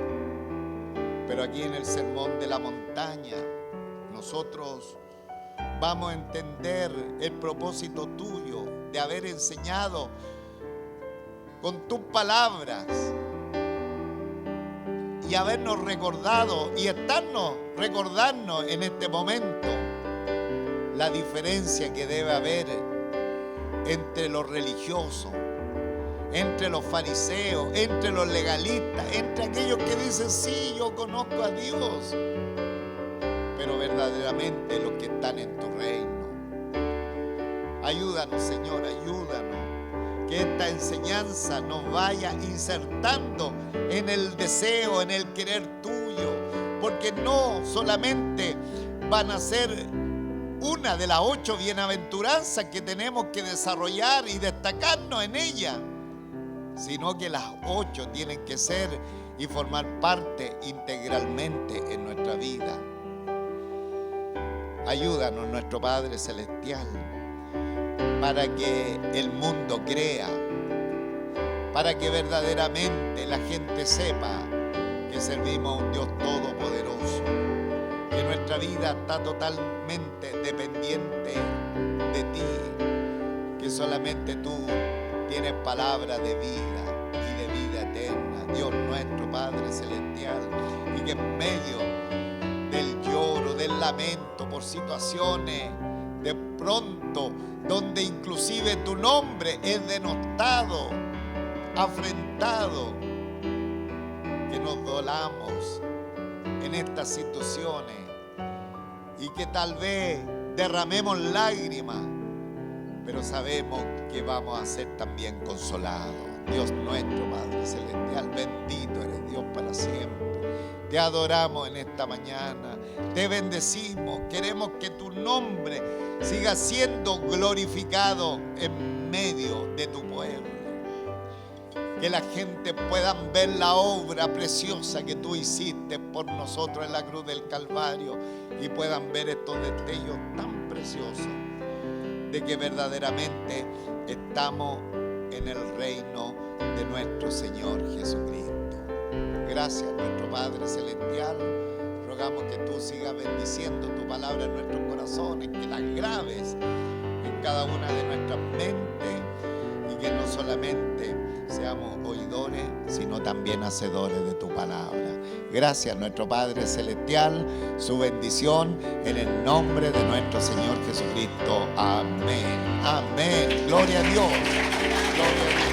Pero aquí en el Sermón de la Montaña, nosotros vamos a entender el propósito tuyo de haber enseñado con tus palabras y habernos recordado y recordarnos en este momento la diferencia que debe haber entre los religiosos, entre los fariseos, entre los legalistas, entre aquellos que dicen, sí, yo conozco a Dios, pero verdaderamente los que están en tu reino. Ayúdanos, Señor, ayúdanos, que esta enseñanza nos vaya insertando en el deseo, en el querer tuyo, porque no solamente van a ser una de las 8 bienaventuranzas que tenemos que desarrollar y destacarnos en ella, sino que las 8 tienen que ser y formar parte integralmente en nuestra vida. Ayúdanos, nuestro Padre Celestial, para que el mundo crea, para que verdaderamente la gente sepa que servimos a un Dios todopoderoso, que nuestra vida está totalmente dependiente de ti, que solamente tú tienes palabra de vida y de vida eterna, Dios nuestro Padre Celestial, y que en medio del lloro, del lamento por situaciones de pronto donde inclusive tu nombre es denostado, afrentado, que nos dolamos en estas situaciones y que tal vez derramemos lágrimas, pero sabemos que vamos a ser también consolados. Dios nuestro Padre Celestial, bendito eres Dios para siempre. Te adoramos en esta mañana, te bendecimos, queremos que tu nombre siga siendo glorificado en medio de tu pueblo. Que la gente pueda ver la obra preciosa que tú hiciste por nosotros en la cruz del Calvario y puedan ver estos destellos tan preciosos de que verdaderamente estamos en el reino de nuestro Señor Jesucristo. Gracias, nuestro Padre Celestial. Rogamos que tú sigas bendiciendo tu palabra en nuestros corazones, que las grabes en cada una de nuestras mentes y que no solamente seamos oidores, sino también hacedores de tu palabra. Gracias, nuestro Padre Celestial, su bendición en el nombre de nuestro Señor Jesucristo. Amén. Amén. Gloria a Dios. Gloria a Dios.